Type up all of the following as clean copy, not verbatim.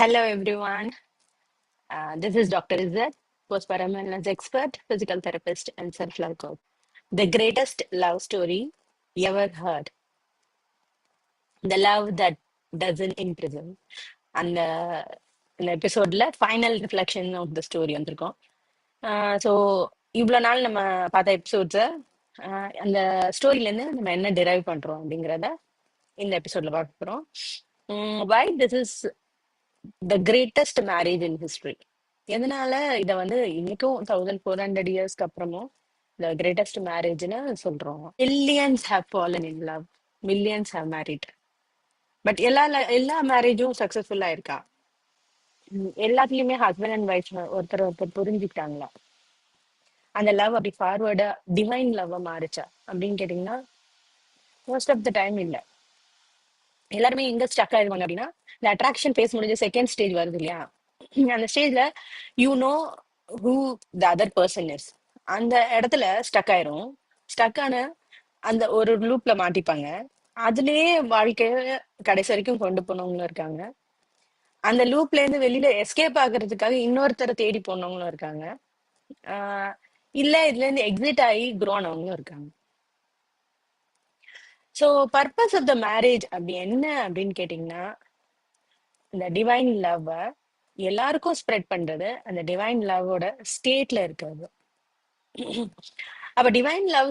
Hello, everyone. This is Dr. Izzat, postpartum wellness expert, physical therapist, and self-love coach. The greatest love story ever heard. The love that doesn't imprison. அந்த இந்த எபிசோட்ல final reflection of the story வந்திருக்கோம். So இவ்வளோ நாள் நம்ம பார்த்த எபிசோட்ஸை அந்த ஸ்டோரியிலேருந்து நம்ம என்ன டிரைவ் பண்ணுறோம் அப்படிங்கிறத இந்த எபிசோட்ல பார்க்க போகிறோம். Why this is the greatest marriage in history. எதனால இதை வந்து இன்னைக்கும் 1400 இயர்ஸ்க்கு அப்புறமும் த கிரேட்டஸ்ட் மேரேஜ்னு சொல்றோம். Millions have fallen in love, millions have married. But எல்லா மேரேஜும் சக்சஸ்ஃபுல்லா இருக்கா? எல்லாத்துலயுமே ஹஸ்பண்ட் அண்ட் ஒய்ஃப் ஒருத்தர் ஒருத்தர் புரிஞ்சுக்கிட்டாங்களா? அந்த லவ் அப்படி ஃபார்வர்டா டிவைன் லவ்வா மாறுச்சா அப்படின்னு கேட்டீங்கன்னா மோஸ்ட் ஆஃப் த டைம் இல்ல. எல்லாருமே எங்க ஸ்டக் ஆயிருவாங்க அப்படின்னா, இந்த அட்ராக்ஷன் ஃபேஸ் முடிஞ்ச செகண்ட் ஸ்டேஜ் வருது இல்லையா, அந்த ஸ்டேஜ்ல you know who the other person is. அந்த இடத்துல ஸ்டக் ஆயிரும். ஸ்டக் ஆன அந்த ஒரு லூப்ல மாட்டிப்பாங்க. அதுலயே வாழ்க்கைய கடைசி வரைக்கும் கொண்டு போனவங்களும் இருக்காங்க. அந்த லூப்ல இருந்து வெளியில எஸ்கேப் ஆகுறதுக்காக இன்னொருத்தரை தேடி போனவங்களும் இருக்காங்க. ஆஹ் இல்ல இதுல இருந்து எக்ஸிட் ஆகி grow ஆனவங்களும் இருக்காங்க. So purpose of the marriage அப்படி என்ன அப்படின்னு கேட்டிங்கன்னா, இந்த டிவைன் லவ் எல்லாருக்கும் ஸ்ப்ரெட் பண்றது அந்த டிவைன் லவ்வோட ஸ்டேட்ல இருக்கிறது. அப்ப டிவைன் லவ்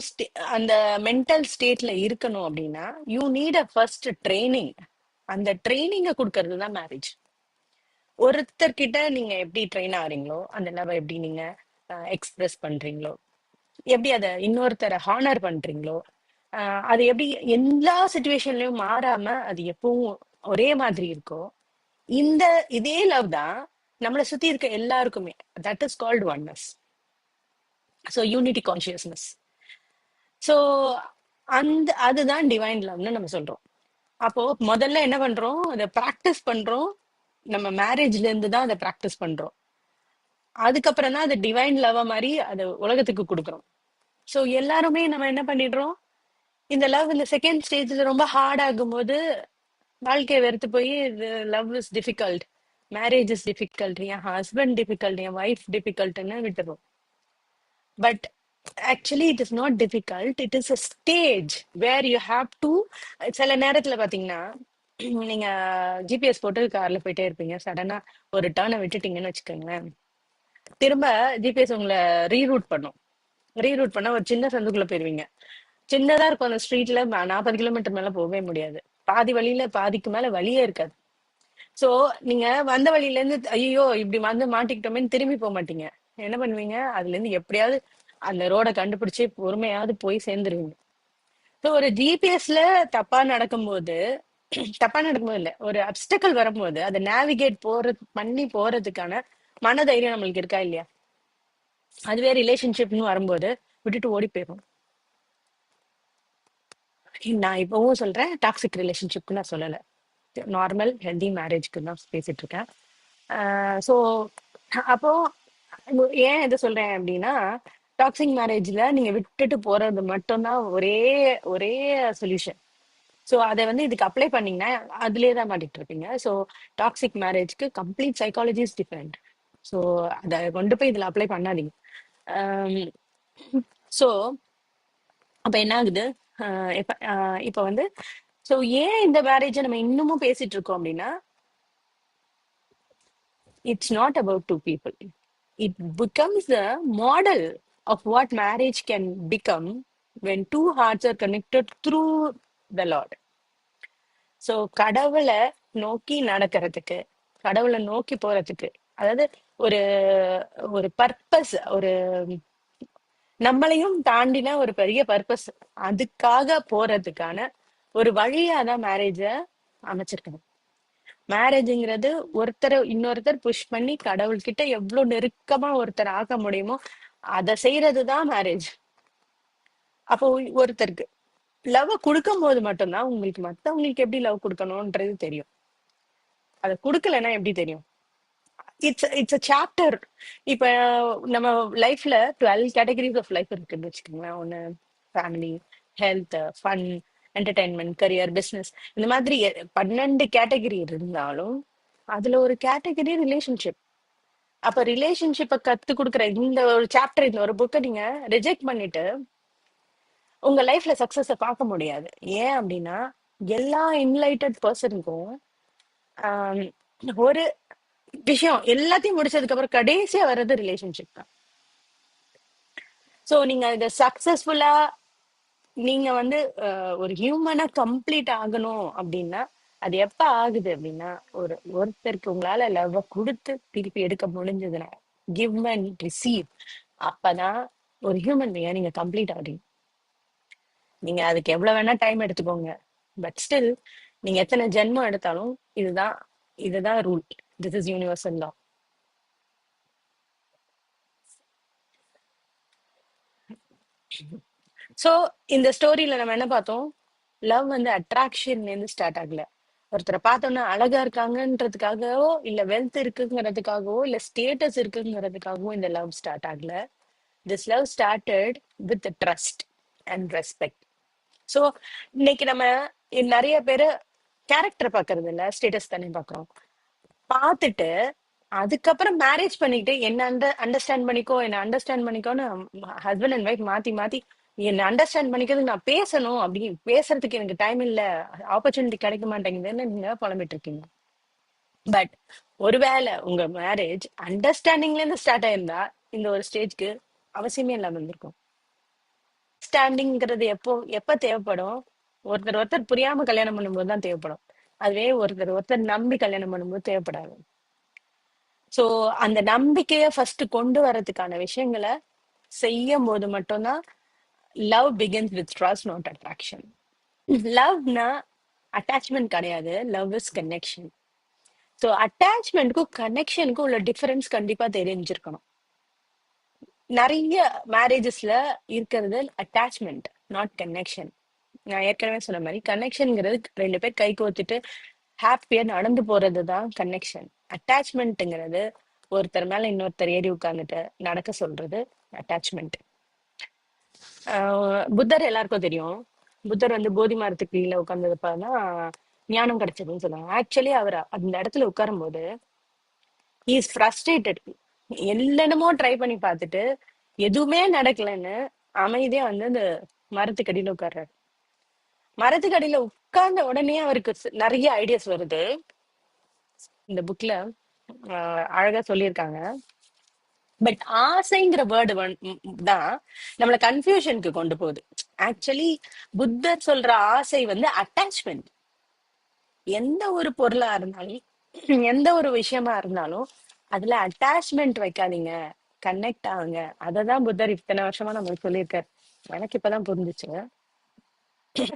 அந்த மென்டல் ஸ்டேட்ல இருக்கணும் அப்படின்னா you need a first training. அந்த ட்ரைனிங்கை கொடுக்கறது தான் மேரேஜ். ஒருத்தர்கிட்ட நீங்க எப்படி ட்ரெயின் ஆகுறீங்களோ, அந்த லவ் எப்படி நீங்க எக்ஸ்பிரஸ் பண்றீங்களோ, எப்படி அதை இன்னொருத்தரை ஹானர் பண்றீங்களோ, அது எப்படி எல்லா சுச்சுவேஷன்லயும் மாறாம அது எப்பவும் ஒரே மாதிரி இருக்கோ, இந்த இதே லவ் தான் நம்மளை சுத்தி இருக்க எல்லாருக்குமே. That is called oneness. So unity consciousness. So அதுதான் டிவைன் லவ்னு நம்ம சொல்றோம். அப்போ முதல்ல என்ன பண்றோம், அதை ப்ராக்டிஸ் பண்றோம். நம்ம மேரேஜ்ல இருந்து தான் அதை ப்ராக்டிஸ் பண்றோம். அதுக்கப்புறம் தான் அது டிவைன் லவ் மாதிரி அதை உலகத்துக்கு கொடுக்குறோம். ஸோ எல்லாருமே நம்ம என்ன பண்ணிடுறோம், இந்த லவ் இந்த செகண்ட் ஸ்டேஜ்ல ரொம்ப ஹார்ட் ஆகும்போது வாழ்க்கையை வெறுத்து போய் love is difficult, marriage is difficult, என் ஹஸ்பண்ட் டிஃபிகல்ட், என் ஒய்ஃப் டிஃபிகல்ட்னு விட்டுரும். But actually it is not difficult, it is a stage where you have to. சில நேரத்துல பாத்தீங்கன்னா, நீங்க ஜிபிஎஸ் போட்டு கார்ல போயிட்டே இருப்பீங்க, சடனா ஒரு டர்னை விட்டுட்டீங்கன்னு வச்சுக்கோங்களேன், திரும்ப ஜிபிஎஸ் உங்களை ரீரூட் பண்ணும். ரீரூட் பண்ண ஒரு சின்ன சந்துக்குள்ள போயிருவீங்க. சின்னதா இருக்கும் அந்த ஸ்ட்ரீட்ல, 40 கிலோமீட்டர் மேல போகவே முடியாது. பாதி வழியில பாதிக்கு மேல வழியே இருக்காது. சோ நீங்க வந்த வழியில இருந்து ஐயோ இப்படி வந்து மாட்டிக்கிட்டோமேன்னு திரும்பி போக மாட்டீங்க. என்ன பண்ணுவீங்க, அதுல இருந்து எப்படியாவது அந்த ரோட கண்டுபிடிச்சு பொறுமையாவது போய் சேர்ந்துருவீங்க. ஸோ ஒரு ஜிபிஎஸ்ல தப்பா நடக்கும்போது தப்பா நடக்கும்போது இல்ல, ஒரு அப்டக்கல் வரும்போது அதை நேவிகேட் பண்ணி போறதுக்கான மனதைரியம் நம்மளுக்கு இருக்கா இல்லையா? அதுவே ரிலேஷன்ஷிப்னு வரும்போது விட்டுட்டு ஓடி போயிடும். நான் இப்பவும் சொல்றேன், டாக்ஸிக் ரிலேஷன்ஷிப்க்கு நான் சொல்லல, நார்மல் ஹெல்தி மேரேஜ்க்கு தான் பேசிட்டு இருக்கேன். ஸோ அப்போ ஏன் இதை சொல்றேன் அப்படின்னா, டாக்ஸிக் மேரேஜ்ல நீங்க விட்டுட்டு போறது மட்டும்தான் ஒரே ஒரே சொல்யூஷன். ஸோ அதை வந்து இதுக்கு அப்ளை பண்ணீங்கன்னா அதுலேயே தான் மாட்டிட்டு இருப்பீங்க. ஸோ டாக்ஸிக் மேரேஜ்க்கு complete psychology is different. So அதை கொண்டு போய் இதில் அப்ளை பண்ணாதீங்க. ஸோ அப்ப என்ன ஆகுது, இப்ப வந்து ஸோ ஏன் இந்த மேரேஜை நம்ம இன்னமும் பேசிட்டு இருக்கோம் அப்படின்னா, it's not about two people. It becomes the model of what marriage can become when two hearts are connected through the Lord. So கடவுளை நோக்கி நடக்கிறதுக்கு, கடவுளை நோக்கி போறதுக்கு, அதாவது ஒரு ஒரு பர்பஸ், ஒரு நம்மளையும் தாண்டின ஒரு பெரிய பர்பஸ், அதுக்காக போறதுக்கான ஒரு வழியா தான் மேரேஜ அமைச்சிருக்கணும். மேரேஜ்ங்கிறது ஒருத்தரை இன்னொருத்தர் புஷ் பண்ணி கடவுள்கிட்ட எவ்வளவு நெருக்கமா ஒருத்தர் ஆக்க முடியுமோ அதை செய்யறதுதான் மேரேஜ். அப்போ ஒருத்தருக்கு லவ் கொடுக்கும் போது மட்டும்தான் உங்களுக்கு மத்தவங்களுக்கு எப்படி லவ் கொடுக்கணும்ன்றது தெரியும். அதை கொடுக்கலன்னா எப்படி தெரியும்? It's a chapter. இப்ப நம்ம லைஃப்ல 12 கேட்டகரிஸ் ஆஃப் லைஃப் இருக்குன்னு வச்சுக்கோங்களேன். ஒண்ணு family, health, fun, entertainment, career, business, இந்த மாதிரி 12 கேட்டகரி இருந்தாலும் அதுல ஒரு கேட்டகரி ரிலேஷன்ஷிப். அப்ப ரிலேஷன்ஷிப்பை கத்து கொடுக்குற இந்த ஒரு சாப்டர், இந்த ஒரு புக்கை நீங்க ரிஜெக்ட் பண்ணிட்டு உங்க லைஃப்ல சக்சஸ பார்க்க முடியாது. ஏன் அப்படின்னா எல்லா என்லைட்டட் பர்சனுக்கும் ஒரு விஷயம் எல்லாத்தையும் முடிச்சதுக்கு அப்புறம் கடைசியா வர்றது ரிலேஷன்ஷிப் தான். ஸோ நீங்க இதை சக்சஸ்ஃபுல்லா நீங்க வந்து ஒரு ஹியூமனா கம்ப்ளீட் ஆகணும் அப்படின்னா அது எப்ப ஆகுது அப்படின்னா ஒருத்தருக்கு உங்களால லவ் கொடுத்து திருப்பி எடுக்க முடிஞ்சதுன்னா, கிவ் அண்ட் ரிசீவ், அப்பதான் ஒரு ஹியூமன் பீயா நீங்க கம்ப்ளீட் ஆகுறீங்க. நீங்க அதுக்கு எவ்வளவு வேணா டைம் எடுத்துக்கோங்க, பட் ஸ்டில் நீங்க எத்தனை ஜென்மம் எடுத்தாலும் இதுதான் இதுதான் rule. This is universal law. So இந்த ஸ்டோரியில நம்ம என்ன பார்த்தோம்? லவ் வந்து அட்ராக்ஷன்ல இருந்து ஸ்டார்ட் ஆகல. ஒருத்தரை பார்த்தோம்னா அழகா இருக்காங்கன்றதுக்காகவோ, இல்ல வெல்த் இருக்குங்கிறதுக்காகவோ, இல்ல ஸ்டேட்டஸ் இருக்குங்கிறதுக்காகவோ இந்த லவ் ஸ்டார்ட் ஆகல. This love started with trust and respect. So இன்னைக்கு நம்ம நிறைய பேரு கேரக்டர் பாக்குறது இல்ல, ஸ்டேட்டஸ் தானே பாக்குறோம். பார்த்துட்டு அதுக்கப்புறம் மேரேஜ் பண்ணிட்டு என்ன அண்டர்ஸ்டாண்ட் பண்ணிக்கோ, என்ன அண்டர்ஸ்டாண்ட் பண்ணிக்கோன்னு ஹஸ்பண்ட் அண்ட் ஒய்ஃப் மாத்தி மாத்தி என்ன அண்டர்ஸ்டாண்ட் பண்ணிக்கிறதுக்கு நான் பேசணும், அப்படி பேசுறதுக்கு எனக்கு டைம் இல்ல, ஆப்பர்ச்சுனிட்டி கிடைக்க மாட்டேங்குதுன்னு நீங்க புலம்பிட்டு இருக்கீங்க. பட் ஒருவேளை உங்க மேரேஜ் அண்டர்ஸ்டாண்டிங்ல இருந்து ஸ்டார்ட் ஆயிருந்தா இந்த ஒரு ஸ்டேஜ்க்கு அவசியமே இல்லாம இருந்திருக்கும். ஸ்டாண்டிங்கிறது எப்ப தேவைப்படும்? ஒருத்தர் ஒருத்தர் புரியாம கல்யாணம் பண்ணும்போது தான் தேவைப்படும். அதுவே ஒருத்தர் ஒருத்தர் நம்பி கல்யாணம் பண்ணும்போது தேவைப்படாது. சோ அந்த நம்பிக்கைய ஃபர்ஸ்ட் கொண்டு வரதுக்கான விஷயங்களை செய்யும் போது மட்டும்தான் love begins with trust, not attraction. லவ்னா அட்டாச்மெண்ட் கிடையாது, லவ் இஸ் கனெக்ஷன். ஸோ அட்டாச்மெண்ட்க்கும் கனெக்ஷனுக்கும் உள்ள டிஃபரன்ஸ் கண்டிப்பா தெரிஞ்சிருக்கணும். நிறைய மேரேஜஸ்ல இருக்கிறது அட்டாச்மெண்ட், நாட் கனெக்ஷன். நான் ஏற்கனவே சொன்ன மாதிரி கனெக்ஷன்ங்கிறது ரெண்டு பேர் கை கோத்துட்டு ஹாப்பியா நடந்து போறதுதான் கனெக்ஷன். அட்டாச்மெண்ட்ங்கிறது ஒருத்தர் மேல இன்னொருத்தர் ஏறி உட்கார்ந்துட்டு நடக்க சொல்றது அட்டாச்மெண்ட். புத்தர் எல்லாருக்கும் தெரியும். புத்தர் வந்து போதி மரத்துக்கு கீழே உட்கார்ந்ததுப்பாதான் ஞானம் கிடைச்சதுன்னு சொல்லுவாங்க. ஆக்சுவலி அவர் அந்த இடத்துல உட்காரும் போது இஸ் ஃப்ரஸ்ட்ரேட்டட். என்னென்னமோ ட்ரை பண்ணி பார்த்துட்டு எதுவுமே நடக்கலைன்னு அமைதியா வந்து அந்த மரத்துக்கடியில உட்கார்றாரு. மரத்துக்கடியில உட்கார்ந்த உடனே அவருக்கு நிறைய ஐடியாஸ் வருது. இந்த புக்ல அழகா சொல்லியிருக்காங்க. பட் ஆசைங்கிற வேர்டு தான் நம்மள கன்ஃபியூஷனுக்கு கொண்டு போகுது. ஆக்சுவலி புத்தர் சொல்ற ஆசை வந்து அட்டாச்மெண்ட். எந்த ஒரு பொருளா இருந்தாலும், எந்த ஒரு விஷயமா இருந்தாலும் அதுல அட்டாச்மெண்ட் வைக்காதீங்க, கனெக்ட் ஆகுங்க. அததான் புத்தர் இத்தனை வருஷமா நம்மளுக்கு சொல்லியிருக்காரு. எனக்கு இப்பதான் புரிஞ்சுச்சு.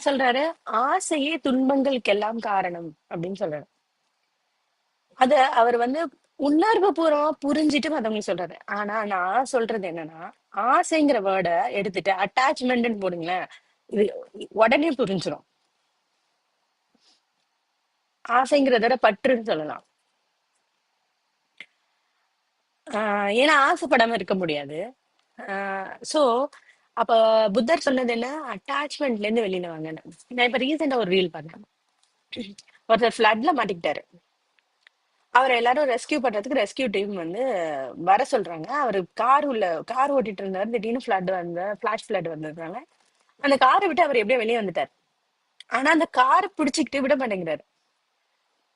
சொல்றாரு, ஆசையே துன்பங்களுக்கெல்லாம் காரணம் அப்படின்னு சொல்றாரு. அத அவர் வந்து உணர்வு பூர்வமா புரிஞ்சுட்டு மத்தவங்களுக்கு சொல்றாரு. ஆனா நான் சொல்றது என்னன்னா, ஆசைங்கிற வேர்ட எடுத்துட்டு அட்டாச்மெண்ட்னு போடுங்களேன், இது உடனே புரிஞ்சிடும். ஆசைங்கிறத விட பற்றுன்னு சொல்லலாம். ஏன்னா ஆசைப்படாம இருக்க முடியாது. சோ அப்ப புத்தர் சொன்னது என்ன? அட்டாச்மெண்ட்ல இருந்து வெளியில வாங்கன்னு. நான் இப்ப ரீசெண்டா ஒரு ரீல் பார்த்தேன். ஒருத்தர் ஃபிளட்ல மாட்டிக்கிட்டாரு. அவர் எல்லாரும் ரெஸ்கியூ பண்றதுக்கு ரெஸ்கியூ டீம் வந்து வர சொல்றாங்க. அவரு கார் ஓட்டிட்டு இருந்தாரு. திடீர்னு பிளாஷ் ஃபிளட் வந்ததுனால அந்த காரை விட்டு அவர் எப்படியோ வெளியே வந்துட்டார். ஆனா அந்த காரை பிடிச்சிக்கிட்டு விட மாட்டேங்கிறாரு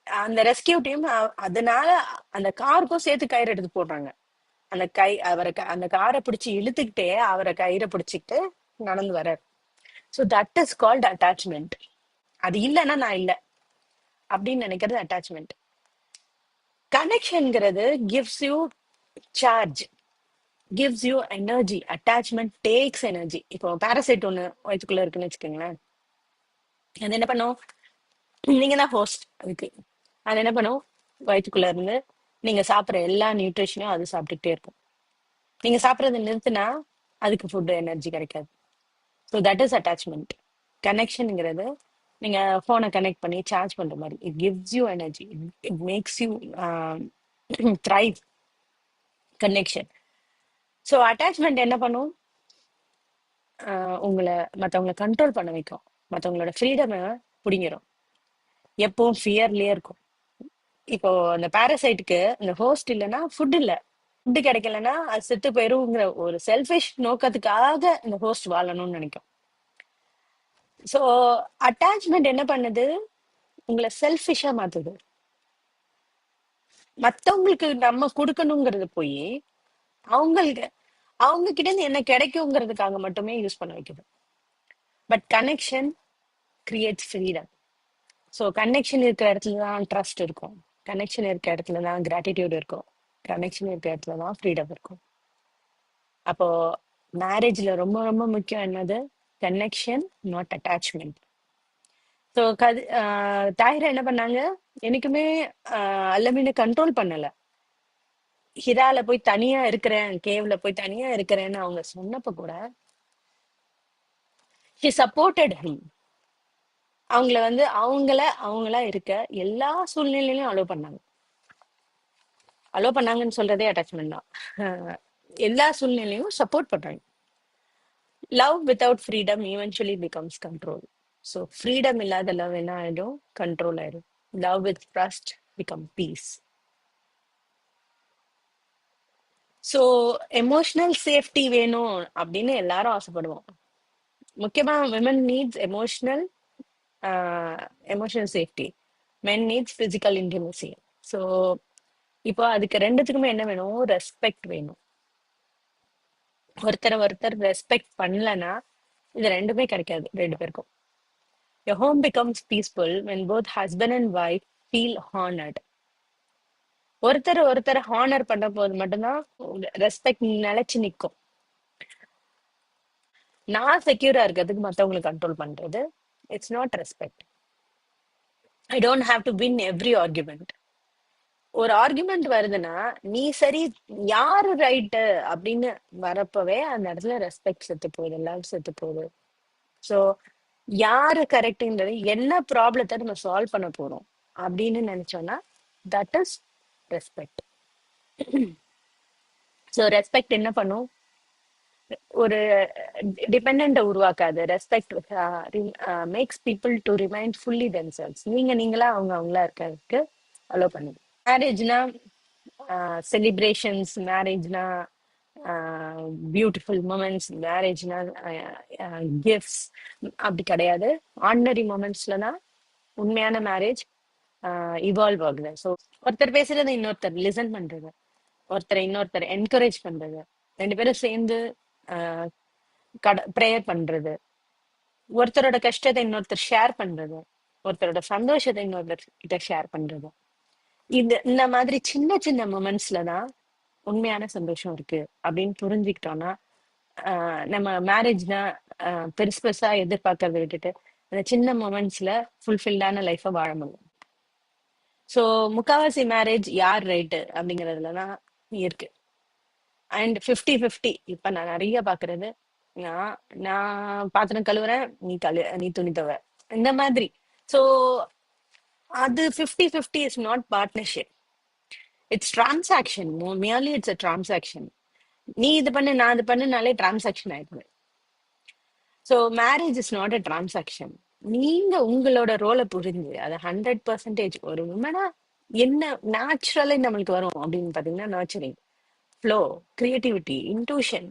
அந்த ரெஸ்கியூ டீம். அதனால அந்த காருக்கும் சேர்த்து கயிறு எடுத்து போடுறாங்க. அந்த அந்த காரை பிடிச்சி இழுத்துக்கிட்டே அவரை கயிறை பிடிச்சிக்கிட்டு நடந்து வர்றாரு. So that is called attachment. அது இல்லைன்னா நான் இல்லை அப்படின்னு நினைக்கிறது அட்டாச்மெண்ட். கனெக்ஷன்ங்கிறது gives you charge, gives you energy. attachment takes energy. இப்போ பாராசைட் ஒண்ணு வயிற்றுக்குள்ள இருக்குன்னு வச்சுக்கோங்களேன். அது என்ன பண்ணும்? நீங்க தான் ஹோஸ்ட் அதுக்கு. அது என்ன பண்ணும்? வயிற்றுக்குள்ள இருந்து நீங்க சாப்பிட்ற எல்லா நியூட்ரிஷனையும் அது சாப்பிட்டுட்டே இருக்கும். நீங்க சாப்பிட்றத நிறுத்தினா அதுக்கு ஃபுட் எனர்ஜி கிடைக்காது. So that is attachment. கனெக்ஷனுங்கிறது நீங்க போனை கனெக்ட் பண்ணி சார்ஜ் பண்ற மாதிரி. It gives you energy, it makes you thrive. Connection. So attachment என்ன பண்ணும்? உங்களை மற்றவங்களை கண்ட்ரோல் பண்ண வைக்கும், மற்றவங்களோட ஃப்ரீடமை பிடிங்கிரும், எப்பவும் ஃபியர்லயே இருக்கும். இப்போ அந்த பாராசைட்டுக்கு இந்த ஹோஸ்ட் இல்லைன்னா ஃபுட் இல்ல, ஃபுட் கிடைக்கலன்னா அது செத்து போயிருங்கிற ஒரு செல்ஃபிஷ் நோக்கத்துக்காக இந்த ஹோஸ்ட் வாழணும்னு நினைக்கும். ஸோ அட்டாச்மெண்ட் என்ன பண்ணுது? உங்களை செல்ஃபிஷா மாத்துது. மத்தவங்களுக்கு நம்ம கொடுக்கணுங்கிறது போய் அவங்களுக்கு அவங்க கிட்ட இருந்து என்ன கிடைக்குங்கிறதுக்காக மட்டுமே யூஸ் பண்ண வைக்குது. But connection creates freedom. So connection இருக்கிற இடத்துல தான் ட்ரஸ்ட் இருக்கும். கனெக்ஷன் இருக்க இடத்துல தான் கிராட்டிடியூட் இருக்கும். கனெக்ஷன் இருக்க இடத்துல தான் ஃப்ரீடம் இருக்கும். அப்போ மேரேஜ்ல ரொம்ப ரொம்ப முக்கியம் என்னது? Connection, not attachment. ஸோ தாயிரா என்ன பண்ணாங்க? எனக்குமே அல்லமீனை கண்ட்ரோல் பண்ணல. ஹிரால போய் தனியா இருக்கிறேன், கேவ்ல போய் தனியா இருக்கிறேன்னு அவங்க சொன்னப்ப கூட ஷி சப்போர்ட்டட் ஹிம். அவங்கள வந்து அவங்களா இருக்க எல்லா சூழ்நிலையிலும் அலோவ் பண்ணாங்க. அலோவ் பண்ணாங்கன்னு சொல்றதே அட்டாச்மெண்ட் தான். எல்லா சூழ்நிலையும் சப்போர்ட் பண்றாங்க. Love without freedom eventually becomes control. So freedom இல்லாத லவ் என்ன ஆயிடும்? கண்ட்ரோல் ஆயிடும். Love with trust become peace. So emotional safety வேணும் அப்படின்னு எல்லாரும் ஆசைப்படுவோம். முக்கியமா women needs emotional safety. Men needs physical intimacy. So இப்போ அதுக்கு ரெண்டுத்துக்குமே என்ன வேணும்? ரெஸ்பெக்ட் வேணும். ஒருத்தர் ரெஸ்பெக்ட் பண்ணலன்னா இது ரெண்டுமே கிடைக்காது ரெண்டு பேருக்கும். A home becomes peaceful when both husband and wife feel honored. ஒருத்தர் ஹானர் பண்ண போது மட்டும்தான் ரெஸ்பெக்ட் நிலைச்சு நிக்கும். நான் செக்யூரா இருக்கிறதுக்கு மத்தவங்களுக்கு கண்ட்ரோல் பண்றது, it's not respect. I don't have to win every argument. ஒரு ஆர்குமெண்ட் வருதுன்னா நீ சரி, யாரு ரைட்டு அப்படின்னு வரப்பவே அந்த இடத்துல ரெஸ்பெக்ட் செத்து போகுது, லவ் செத்து போகுது. ஸோ யாரு கரெக்ட்ன்றது, என்ன ப்ராப்ளத்தை நம்ம சால்வ் பண்ண போறோம் அப்படின்னு நினைச்சோம்னா that is respect. So respect என்ன பண்ணும்? ஒரு டிபெண்ட் உருவாக்காது. Respect makes people to remind fully themselves. நீங்களா அவங்களா இருக்கிறதுக்கு அலோ பண்ணுது. மேரேஜ்னா செலிப்ரேஷன்ஸ், மேரேஜ்னா பியூட்டிஃபுல் மூமெண்ட்ஸ், மேரேஜ்னா கிஃப்ட்ஸ் அப்படி கிடையாது. ஆர்டினரி மூமெண்ட்ஸ்ல தான் உண்மையான மேரேஜ் இவால்வ் ஆகுது. ஸோ ஒருத்தர் பேசுறது இன்னொருத்தர் லிசன் பண்றது, இன்னொருத்தர் என்கரேஜ் பண்றது, ரெண்டு பேரும் சேர்ந்து ப்ரேயர் பண்றது, ஒருத்தரோட கஷ்டத்தை இன்னொருத்தர் ஷேர் பண்றது, ஒருத்தரோட சந்தோஷத்தை இன்னொருத்தர் கிட்ட ஷேர் பண்றது. இந்த மாதிரி சின்ன சின்ன மூமெண்ட்ஸ்ல தான் உண்மையான சந்தோஷம் இருக்கு அப்படின்னு புரிஞ்சுக்கிட்டோம்னா நம்ம மேரேஜ்னா பெருசு பெருசா எதிர்பார்க்கறத விட்டுட்டு அந்த சின்ன மூமெண்ட்ஸ்ல ஃபுல்ஃபில்டான லைஃபை வாழ முடியும். ஸோ முக்காவாசி மேரேஜ் யார் ரைட்டு அப்படிங்கிறதுலதான் இருக்கு. அண்ட் 50-50 இப்ப நான் நிறைய பாக்குறது, நான் நான் பாத்திரம் கழுவுறேன், நீ துணி துவ, இந்த மாதிரி. ஸோ அது 50-50 is not partnership, it's transaction. Merely it's a transaction. நீ இது பண்ணு, நான் இது பண்ணுனாலே டிரான்சாக்ஷன் ஆயிடுது. So marriage is not a transaction. நீங்க உங்களோட ரோலை புரிஞ்சு அதை 100% ஒரு உமனா என்ன நேச்சுரலி நம்மளுக்கு வரும் அப்படின்னு பாத்தீங்கன்னா nurturing, flow, creativity, intuition,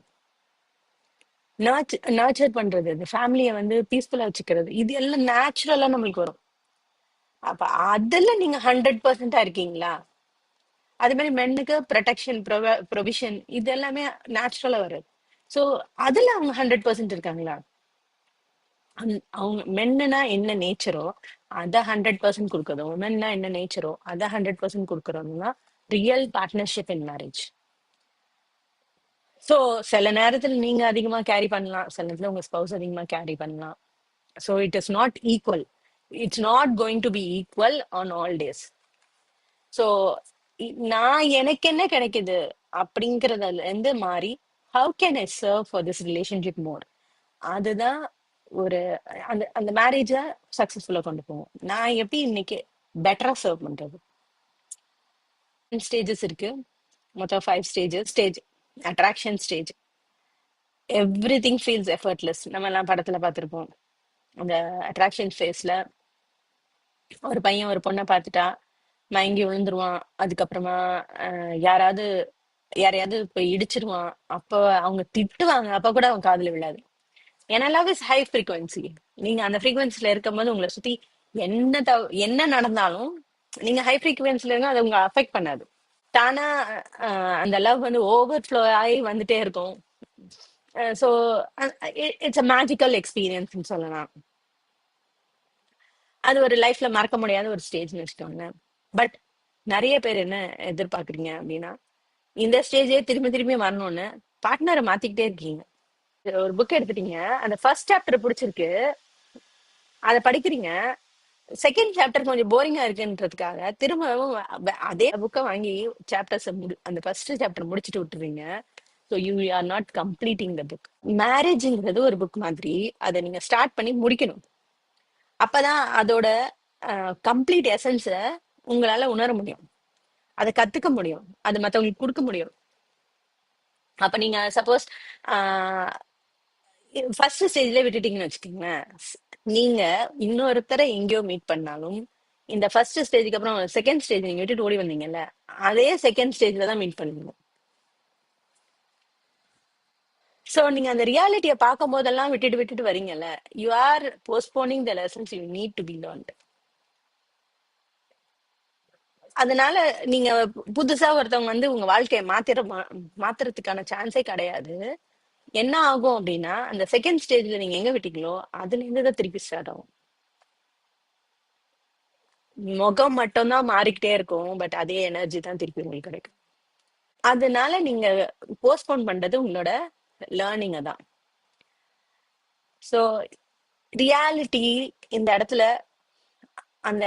nurture பண்றது, இந்த ஃபேமிலியை வந்து பீஸ்ஃபுல்லா வச்சுக்கிறது, இது எல்லாம் நேச்சுரலா நம்மளுக்கு வரும். அப்ப அதுல நீங்க 100% இருக்கீங்களா? அது மாதிரி மென்னுக்கு ப்ரொடெக்ஷன், ப்ரொவிஷன், இது எல்லாமே நேச்சுரலா வருது. ஸோ அதுல அவங்க 100% இருக்காங்களா? அவங்க மென்னுனா என்ன நேச்சரோ அதை 100% கொடுக்கறதும், உமன்னா என்ன நேச்சரோ அதை 100% கொடுக்கறதும் தான் ரியல் பார்ட்னர்ஷிப் இன் மேரேஜ். ஸோ சில நேரத்துல நீங்க அதிகமா கேரி பண்ணலாம், சில நேரத்துல உங்க ஸ்பௌஸ் அதிகமா கேரி பண்ணலாம். So it is not equal. It's not going to be equal on all days. So நான் எனக்கு என்ன கிடைக்குது அப்படிங்கறதுல இருந்து மாறி how can I serve for this relationship more, அதுதான் ஒரு அந்த அந்த மேரேஜ சக்சஸ்ஃபுல்லா கொண்டு போவோம். நான் எப்படி இன்னைக்கு பெட்டரா சர்வ் பண்றது? ஸ்டேஜஸ் இருக்கு, மொத்தம் 5 stages. Attraction stage, every thing feels effortless. நம்ம எல்லாம் படத்துல பார்த்திருப்போம். அந்த அட்ராக்ஷன் ஃபேஸ்ல ஒரு பையன் ஒரு பொண்ணை பார்த்துட்டா மயங்கி விழுந்துருவான். அதுக்கப்புறமா யாராவது யாரையாவது போய் இடிச்சிருவான். அப்ப அவங்க திட்டுவாங்க. அப்ப கூட அவன் காதுல விழாது. ஏன்னா லவ் இஸ் ஹை ஃப்ரீக்வன்சி. நீங்க அந்த ஃப்ரீக்வன்சில இருக்கும்போது உங்களை சுத்தி என்ன நடந்தாலும் நீங்க ஹை ஃப்ரீக்வன்சில இருங்க, அது உங்களை அஃபெக்ட் பண்ணாது. தானா அந்த லவ் வந்து ஓவர் ஃப்ளோ ஆகி வந்துட்டே இருக்கும். So it's a magical experience சொல்லலாம். அது ஒரு லைஃப்ல மறக்க முடியாத ஒரு ஸ்டேஜ்னு வச்சுக்கோங்களேன். பட் நிறைய பேர் என்ன எதிர்பார்க்குறீங்க அப்படின்னா, இந்த ஸ்டேஜே திரும்பி திரும்பி வரணும்னு பார்ட்னரை மாத்திக்கிட்டே இருக்கீங்க. ஒரு புக் எடுத்துட்டீங்க, அந்த ஃபர்ஸ்ட் சாப்டர் பிடிச்சிருக்கு, அதை படிக்கிறீங்க. செகண்ட் சாப்டர் கொஞ்சம் போரிங்கா இருக்குன்றதுக்காக திரும்பவும் அதே புக்கை வாங்கி சாப்டர்ஸ் அந்த ஃபர்ஸ்ட் சாப்டர் முடிச்சுட்டு விட்டுறீங்க. So you are not completing the book. மேரேஜ்ங்கிறது ஒரு புக் மாதிரி, அதை நீங்க ஸ்டார்ட் பண்ணி முடிக்கணும். அப்பதான் அதோட கம்ப்ளீட் எசன்ஸை உங்களால உணர முடியும், அதை கத்துக்க முடியும், அது மற்றவங்களுக்கு கொடுக்க முடியும். அப்ப நீங்க சப்போஸ் ஃபர்ஸ்ட் ஸ்டேஜ்ல விட்டுட்டீங்கன்னு வச்சுக்கோங்களேன், நீங்க இன்னொருத்தரை எங்கேயோ மீட் பண்ணாலும் இந்த ஃபர்ஸ்ட் ஸ்டேஜ்க்கு அப்புறம் செகண்ட் ஸ்டேஜ் நீங்க விட்டுட்டு ஓடி வந்தீங்கல்ல, அதே செகண்ட் ஸ்டேஜ்ல தான் மீட் பண்ணுவீங்க. சோ நீங்க அந்த ரியாலிட்டியை பார்க்கும் போதெல்லாம் விட்டுட்டு விட்டுட்டு வரீங்கல்ல, you are postponing the lessons you need to be learned. அதனால நீங்க புதுசா ஒருத்தவங்க வந்து உங்க வாழ்க்கையை மாத்துறதுக்கான சான்ஸே கிடையாது. என்ன ஆகும் அப்படின்னா, அந்த செகண்ட் ஸ்டேஜ்ல நீங்க எங்க விட்டீங்களோ அதுல இருந்து தான் திருப்பி ஸ்டார்ட் ஆகும். முகம் மட்டும்தான் மாறிக்கிட்டே இருக்கும், பட் அதே எனர்ஜி தான் திருப்பி உங்களுக்கு கிடைக்கும். அதனால நீங்க போஸ்ட்போன் பண்றது உங்களோட லேர்னிங்க தான். ஸோ ரியாலிட்டி இந்த இடத்துல அந்த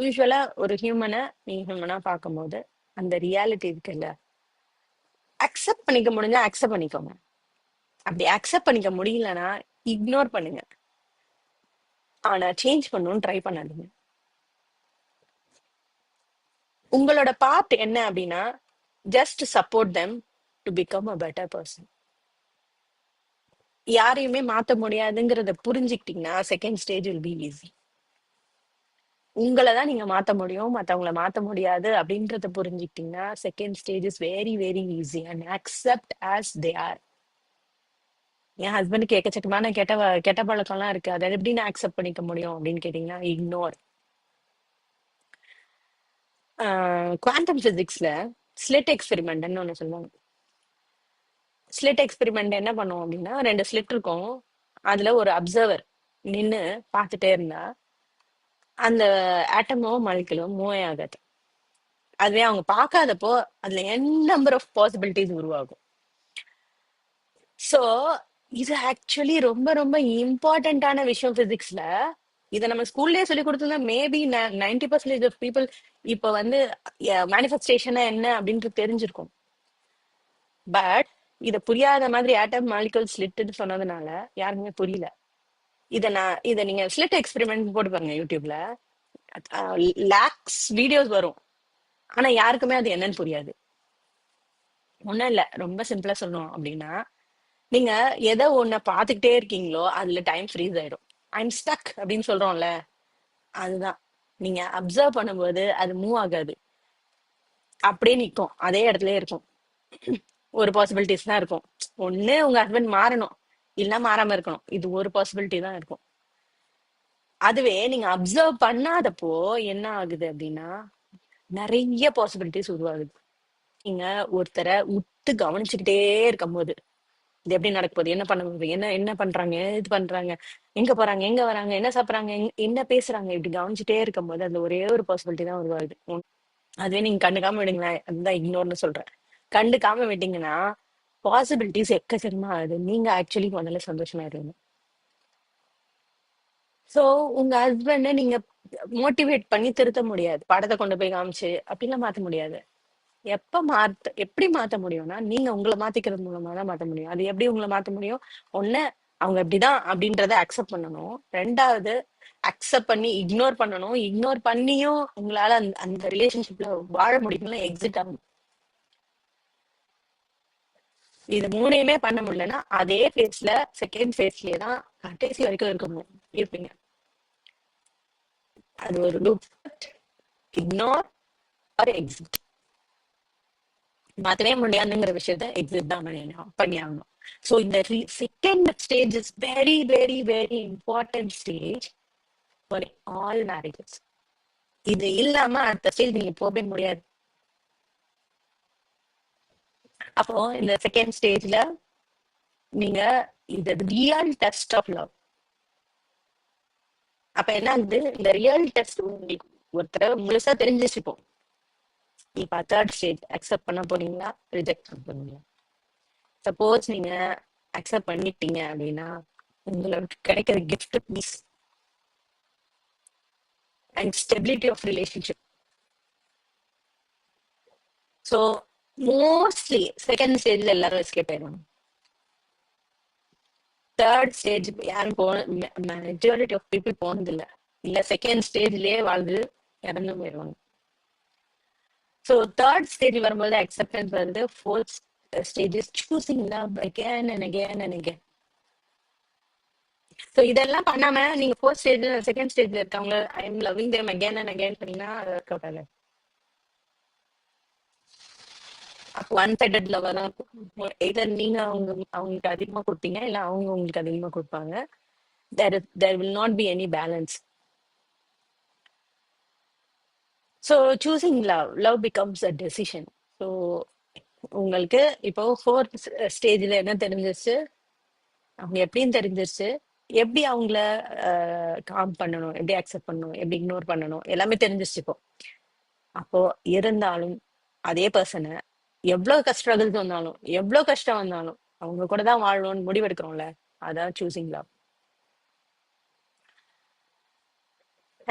யூஸ்வலா ஒரு ஹியூமனை நீங்க ஹியூமனா பார்க்கும்போது அந்த ரியாலிட்டி இருக்குல்ல, அக்செப்ட் பண்ணிக்க முடிஞ்சா அக்செப்ட் பண்ணிக்கோங்க. அப்படி அக்செப்ட் பண்ணிக்க முடியலன்னா இக்னோர் பண்ணுங்க. ஆனா சேஞ்ச் பண்ணணும்னு ட்ரை பண்ணாதீங்க. உங்களோட பார்ட் என்ன அப்படின்னா, just support them to become a better person. யாரையுமே மாத்த முடியாதுங்கிறத புரிஞ்சுக்கிட்டீங்கன்னா second stage will be easy. உங்களை தான் நீங்க மாத்த முடியும், மத்தவங்கள மாத்த முடியாது அப்படின்றத புரிஞ்சுக்கிட்டீங்கன்னா second stage is very very easy. And accept as they are. என் ஹஸ்பண்டுக்கு எக்கச்சக்கமான கெட்ட பழக்கம்லாம் இருக்கு, அதை எப்படி நான் அக்செப்ட் பண்ணிக்க முடியும் அப்படின்னு கேட்டீங்கன்னா இக்னோர். குவாண்டம் பிசிக்ஸ்ல ஸ்லிட் எக்ஸ்பெரிமெண்ட்னு ஒண்ணு சொல்லுவாங்க. ஸ்லிட் எக்ஸ்பெரிமெண்ட் என்ன பண்ணுவோம் அப்படின்னா, ரெண்டு ஸ்லிட் இருக்கும், அதுல ஒரு அப்சர்வர் நின்னு பார்த்துட்டே இருந்தா அந்த ஆட்டமோ மாலிகுலோ மூவே ஆகாது. அதுவே அவங்க பார்க்காதப்போ அதுல என் நம்பர் ஆஃப் பாசிபிலிட்டிஸ் உருவாகும். சோ இது ஆக்சுவலி ரொம்ப ரொம்ப இம்பார்ட்டன்டான விஷயம் பிசிக்ஸ்ல. இதை நம்ம ஸ்கூல்லயே சொல்லி கொடுத்தோம்னா மேபி 90% ஆஃப் பீப்புள் இப்ப வந்து மேனிஃபெஸ்டேஷனா என்ன அப்படின்ட்டு தெரிஞ்சிருக்கும். பட் இத புரியாத மாதிரி ஆட்டம் மாலிகுல் ஸ்லிட்னு சொன்னதுனால யாருக்குமே புரியல. இதை நீங்க ஸ்லிட் எக்ஸ்பெரிமெண்ட் போட்டு பாருங்க யூடியூப்ல, லேக்ஸ் வீடியோஸ் வரும். ஆனா யாருக்குமே அது என்னன்னு புரியாது. ஒண்ணும் இல்ல, ரொம்ப சிம்பிளா சொல்லணும் அப்படின்னா, நீங்க எதை ஒண்ண பாத்துக்கிட்டே இருக்கீங்களோ அதுல டைம் ஃப்ரீஸ் ஆயிடும். ஐம் ஸ்டக் அப்படின்னு சொல்றோம்ல, அதுதான். நீங்க அப்சர்வ் பண்ணும்போது அது மூவ் ஆகாது, அப்படியே நிக்கும், அதே இடத்துல இருக்கும். ஒரு பாசிபிலிட்டிஸ் தான் இருக்கும். ஒண்ணு உங்க ஹஸ்பண்ட் மாறணும், இல்ல மாறாம இருக்கணும், இது ஒரு பாசிபிலிட்டி தான் இருக்கும். அதுவே நீங்க அப்சர்வ் பண்ணாதப்போ என்ன ஆகுது அப்படின்னா நிறைய பாசிபிலிட்டிஸ் உருவாகுது. நீங்க ஒருத்தரை உத்து கவனிச்சுக்கிட்டே இருக்கும் போது இது எப்படி நடக்க போகுது, என்ன பண்ண போகுது, என்ன என்ன பண்றாங்க, இது பண்றாங்க, எங்க போறாங்க, எங்க வராங்க, என்ன சாப்பிடுறாங்க, என்ன பேசுறாங்க, இப்படி கவனிச்சுட்டே இருக்கும் போது அதுல ஒரே ஒரு பாசிபிலிட்டி தான் உருவாகுது. அதுவே நீங்க கண்டுக்காம விடுங்களேன், அதுதான் இக்னோர்னு சொல்றேன். கண்டுக்காம விட்டீங்கன்னா பாசிபிலிட்டிஸ் எக்கச்சக்கமா ஆகுது. நீங்க ஆக்சுவலி முதல்ல சந்தோஷமா இருங்க. சோ உங்க ஹஸ்பண்ட நீங்க மோட்டிவேட் பண்ணி திருத்த முடியாது, படத்தை கொண்டு போய் காமிச்சு அப்படிலாம் மாத்த முடியாது. எப்படி மாத்த முடியும்னா நீங்க உங்களை மாத்திக்கிறது மூலமா தான் மாத்த முடியும். அது எப்படி உங்களை மாத்த முடியும்? ஒண்ணு, அவங்க இப்படிதான் அப்படின்றத அக்செப்ட் பண்ணணும். ரெண்டாவது, அக்செப்ட் பண்ணி இக்னோர் பண்ணணும். இக்னோர் பண்ணியும் உங்களால அந்த ரிலேஷன்ஷிப்ல வாழ முடியும்னா எக்ஸிட் ஆகணும். இது மூணையுமே பண்ண முடியலன்னா அதே ஃபேஸ்ல செகண்ட் ஃபேஸ்லயே தான் கடைசி வரைக்கும் இருப்பீங்க. அது ஒரு லூப். Ignore or exit. மாத்தவே முடியாதுங்கிற விஷயத்த எக்ஸிட் தான் பண்ணி ஆகணும். ஸோ இந்த second stage is very very very important stage for all marriages. இது இல்லாம அடுத்த ஸ்டேஜ் நீங்க போகவே முடியாது. அப்போ இந்த செகண்ட் ஸ்டேஜ்ல நீங்க இது ரியல் டெஸ்ட் ஆஃப் லவ். அப்ப என்ன ஆகுது, இந்த ரியல் டெஸ்ட் உங்களுக்கு ஒருத்தர முழுசா தெரிஞ்சிச்சுப்போ. இப்ப தேர்ட் ஸ்டேஜ் அக்செப்ட் பண்ண போறீங்களா, ரிஜெக்ட் பண்ண போறீங்களா? சப்போஸ் நீங்க அக்செப்ட் பண்ணிட்டீங்க அப்படின்னா உங்களுக்கு கிடைக்கிற gift peace and stability of relationship. So mostly second ஸ்டேஜ்ல எல்லாரும் எஸ்கேப் ஆயிடுவாங்க. தேர்ட் ஸ்டேஜ் யாரும் மெஜாரிட்டி ஆஃப் பீப்புள் போனது இல்லை, இல்ல செகண்ட் ஸ்டேஜ்லயே வாழ்ந்து இறந்து போயிடுவாங்க. ஸோ தேர்ட் ஸ்டேஜ் வரும்போது அக்செப்டன்ஸ் வருது. Fourth stage is choosing love again and again and again. So இதெல்லாம் பண்ணாம நீங்க ஃபோர்த் ஸ்டேஜ் செகண்ட் ஸ்டேஜ்ல இருக்கவங்க I am loving them again and again பண்ணீங்கன்னா அது ஒர்க் அவுட் ஆகல. அப்போ ஒன் சைடட் லவ் தான் இருக்கும். எதர் நீங்க அவங்களுக்கு அதிகமா கொடுப்பீங்க, இல்ல அவங்க உங்களுக்கு அதிகமா கொடுப்பாங்க. there will not be any balance. So choosing love becomes a decision. So உங்களுக்கு இப்போ ஃபோர்த் ஸ்டேஜ்ல என்ன தெரிஞ்சிருச்சு, அவங்க எப்படின்னு தெரிஞ்சிருச்சு, எப்படி அவங்கள காம் பண்ணணும், எப்படி அக்செப்ட் பண்ணணும், எப்படி இக்னோர் பண்ணணும், எல்லாமே தெரிஞ்சிருச்சு இப்போ. அப்போ இருந்தாலும் அதே பர்சனை எவ்வளவு ஸ்ட்ரகிள்ஸ் வந்தாலும் எவ்வளவு கஷ்டம் வந்தாலும் அவங்க கூட தான் வாழணும்னு முடிவெடுக்கிறோம்ல, அதான் choosing love.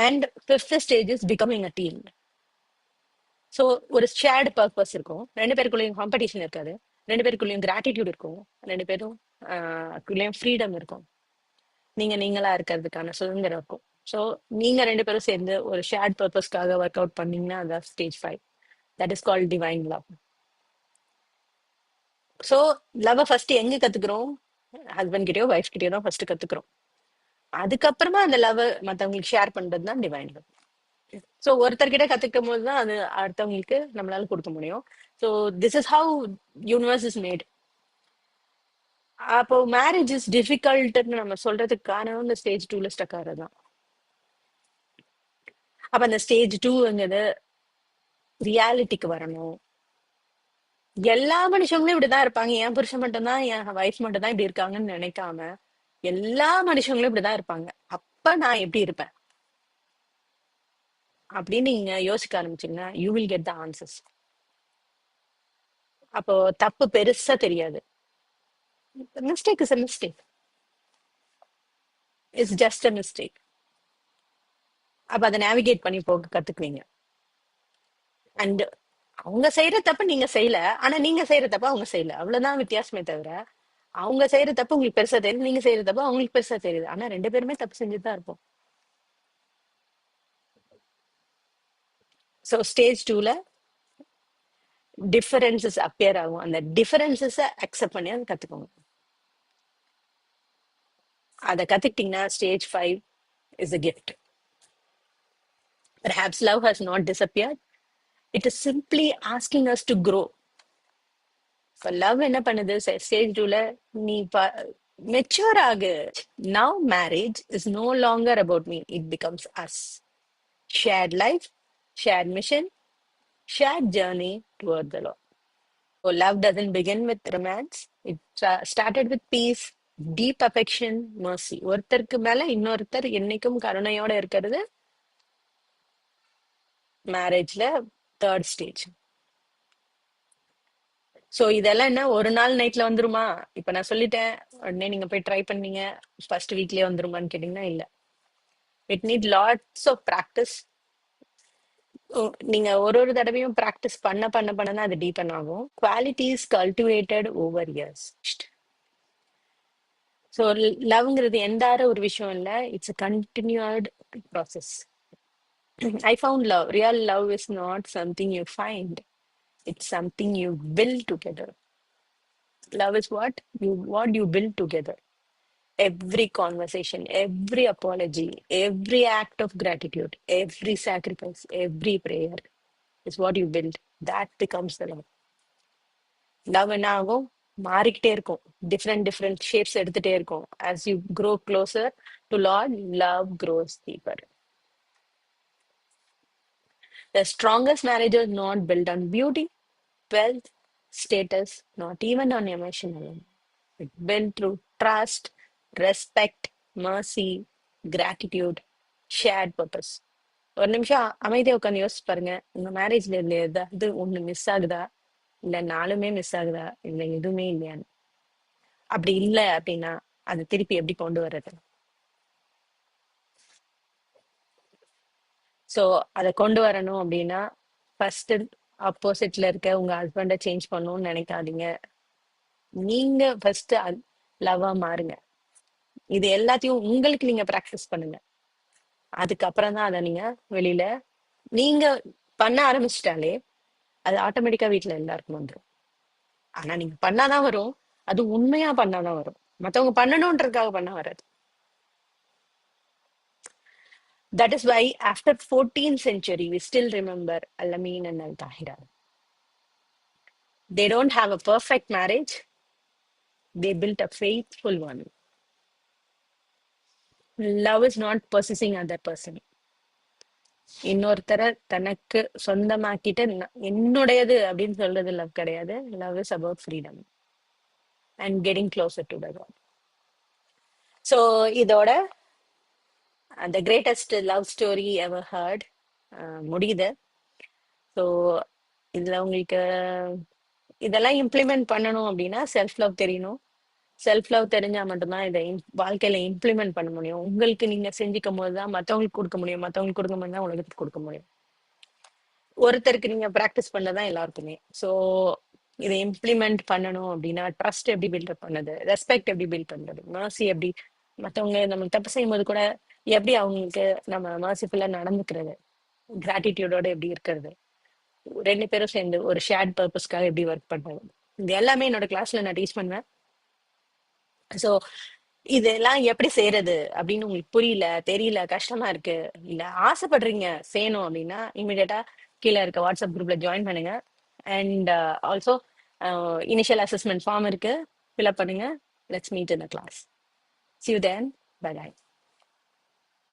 And fifth stage is becoming a team. So ஒரு ஷேர்டு பர்பஸ் இருக்கும், ரெண்டு பேருக்குள்ளேயும் காம்படிஷன் இருக்காது, ரெண்டு பேருக்குள்ளேயும் கிராட்டிடியூட் இருக்கும், ரெண்டு பேரும் குள்ளேயும் ஃப்ரீடம் இருக்கும், நீங்க நீங்களா இருக்கிறதுக்கான சுதந்திரம் இருக்கும். ஸோ நீங்க ரெண்டு பேரும் சேர்ந்து ஒரு ஷேர்ட் பர்பஸ்க்காக ஒர்க் அவுட் பண்ணீங்கன்னா அதான் stage 5. That is called divine love. So love first எங்க கத்துக்கிறோம், ஹஸ்பண்ட் கிட்டயோ ஒய்ஃப் கிட்டயோ தான் ஃபர்ஸ்ட் கத்துக்கிறோம். அதுக்கப்புறமா அந்த லவ் மற்றவங்களுக்கு ஷேர் பண்றது தான் டிவைன் லவ். ஸோ ஒருத்தர்கிட்ட கத்துக்கும் போது தான் அது அடுத்தவங்களுக்கு நம்மளால கொடுக்க முடியும். So this is how universe is made. அப்போ மேரேஜ் இஸ் டிஃபிகல்ட்னு நம்ம சொல்றதுக்கு காரணம் இந்த ஸ்டேஜ் 2ல ஸ்டக் ஆகிறது தான். அப்ப அந்த ஸ்டேஜ் 2ங்கிறது ரியாலிட்டிக்கு வரணும். எல்லா மனுஷங்களும் இப்படிதான் இருப்பாங்க, என் புருஷன் மட்டும்தான் என் ஒய்ஃப் மட்டும் தான் இப்படி இருக்காங்கன்னு நினைக்காம எல்லா மனுஷங்களும் இப்படிதான் இருப்பாங்க, அப்ப நான் எப்படி இருப்பேன் அப்படின்னு நீங்க யோசிக்க ஆரம்பிச்சீங்கன்னா you will get the answers. அப்போ தப்பு பெருசா தெரியாது. Mistake is a mistake, it's just a mistake. அப்ப அதை நேவிகேட் பண்ணி போக கத்துக்குவீங்க. அண்ட் அவங்க செய்யற தப்பு நீங்க செய்யல, ஆனா நீங்க செய்யற தப்பு அவங்க செய்யல, அவ்வளவுதான் வித்தியாசமே தவிர அவங்க செய்யற தப்பு உங்களுக்கு பெருசா தெரியுது, நீங்க செய்யற தப்பு அவங்களுக்கு பெருசா தெரியுது, ஆனா ரெண்டு பேருமே தப்பு செஞ்சுதான் இருப்போம். ஸோ ஸ்டேஜ் 2ல டிஃபரன்சஸ் அப்பியர் ஆகும். அந்த டிஃபரன்சஸ அக்செப்ட் பண்ணி அதை கத்துக்கோங்க. அதை கத்துக்கிட்டீங்கன்னா stage 5 is a gift. Perhaps love has not disappeared. It is simply asking us to grow. இப்போ லவ் என்ன பண்ணுது, ஸ்டேஜ் 2ல நீ மெச்சூர் ஆகு. Now marriage is no longer about me, it becomes us. Shared life, shared mission, shared journey toward the Lord. So love doesn't begin with romance. It started with peace, deep affection, mercy. ஒருத்தருக்கு மேல இன்னொருத்தர் என்னைக்கும் கருணையோட இருக்கிறது மேரேஜ்ல third stage. So இதெல்லாம் என்ன ஒரு நாள் நைட்ல வந்துருமா? இப்ப நான் சொல்லிட்டேன் உடனே நீங்க போய் ட்ரை பண்ணீங்க ஃபர்ஸ்ட் வீக்லயே வந்துருமான்னு கேட்டீங்கன்னா இல்ல. It need lots of practice. நீங்க ஒரு தடவையும் ப்ராக்டிஸ் பண்ண பண்ண பண்ணதான் அது டீப்பன் ஆகும். Qualities cultivated over years. So லவ்ங்கிறது எந்தார ஒரு விஷயம் இல்ல, it's a continued process. I found love, real love is not something you find, it's something you build together. Love is what you build together. Every conversation, every apology, every act of gratitude, every sacrifice, every prayer is what you build. That becomes the love. Love என்ன ஆகும்? மாறிக்கிட்டே இருக்கும். Different shapes எடுத்துட்டே இருக்கும். As you grow closer to Lord, love grows deeper. The strongest marriage is not built on beauty, wealth, status, not even on emotion alone. It's built through trust, respect, mercy, gratitude, shared purpose. ஒரு நிமிஷம் அமைதியா உட்காந்து யோசிச்சு பாருங்க. உங்க மேரேஜ்ல இதுல ஏதாவது ஒண்ணு மிஸ் ஆகுதா? இல்ல நாலுமே மிஸ் ஆகுதா? இல்ல எதுவுமே இல்லையான்னு. அப்படி இல்ல அப்படின்னா அதை திருப்பி எப்படி கொண்டு வர்றது? சோ அதை கொண்டு வரணும் அப்படின்னா ஃபர்ஸ்ட் ஆப்போசிட்ல இருக்க உங்க ஹஸ்பண்ட சேஞ்ச் பண்ணணும்னு நினைக்காதீங்க. நீங்க ஃபர்ஸ்ட் லவ்வா மாறுங்க. இது எல்லாத்தையும் உங்களுக்கு நீங்க பிராக்டிஸ் பண்ணுங்க. அதுக்கப்புறம் தான் அதை நீங்க வெளியில நீங்க பண்ண ஆரம்பிச்சிட்டாலே அது ஆட்டோமேட்டிக்கா வீட்ல எல்லாருக்கும் வந்துடும். ஆனா நீங்க பண்ணாதான் வரும். அது உண்மையா பண்ணாதான் வரும். மத்தவங்க பண்ணணும்ன்றதுக்காக பண்ண வராது. That is why after 14th century we still remember Alamein and Al Tahira. They don't have a perfect marriage. They built a faithful one. Love is not possessing other person. இன்னொருத்தரை தனக்கு சொந்தமாக்கிட்டு என்னுடையது அப்படின்னு சொல்றது லவ் கிடையாது. Love is about freedom and getting closer to the god. So இதோட அந்த greatest love story ever heard முடியுது. So இதுல உங்களுக்கு இதெல்லாம் இம்ப்ளிமெண்ட் பண்ணணும் அப்படின்னா செல்ஃப் லவ் தெரியணும். செல்ஃப் லவ் தெரிஞ்சா மட்டும்தான் இதை வாழ்க்கையில இம்ப்ளிமெண்ட் பண்ண முடியும். உங்களுக்கு நீங்க செஞ்சுக்கும் போதுதான் மத்தவங்களுக்கு கொடுக்க முடியும். மத்தவங்களுக்கு கொடுக்கும் போது தான் உலகத்துக்கு கொடுக்க முடியும். ஒருத்தருக்கு நீங்க ப்ராக்டிஸ் பண்ணதான் எல்லாருக்குமே. ஸோ இதை இம்ப்ளிமெண்ட் பண்ணணும் அப்படின்னா ட்ரஸ்ட் எப்படி பில்டப் பண்ணது, ரெஸ்பெக்ட் எப்படி பில்ட் பண்றது, மர்சி எப்படி மத்தவங்க நம்ம தப்பு செய்யும் போது கூட எப்படி அவங்களுக்கு நம்ம மர்சிஃபுல்லா நடந்துக்கிறது, கிராட்டிடியூடோட எப்படி இருக்கிறது, ரெண்டு பேரும் சேர்ந்து ஒரு ஷேர்ட் பர்பஸ்க்காக எப்படி ஒர்க் பண்றது, இது எல்லாமே என்னோட கிளாஸ்ல நான் டீச் பண்ணுவேன். ஸோ இதெல்லாம் எப்படி செய்யறது அப்படின்னு உங்களுக்கு புரியல, தெரியல, கஷ்டமா இருக்கு, இல்ல ஆசைப்படுறீங்க செய்யணும் அப்படின்னா இமிடியேட்டா கீழே இருக்க வாட்ஸ்அப் குரூப்ல ஜாயின் பண்ணுங்க. And also initial assessment form இருக்கு, ஃபில்அப் பண்ணுங்க. Let's meet in the class. See you then. Bye bye.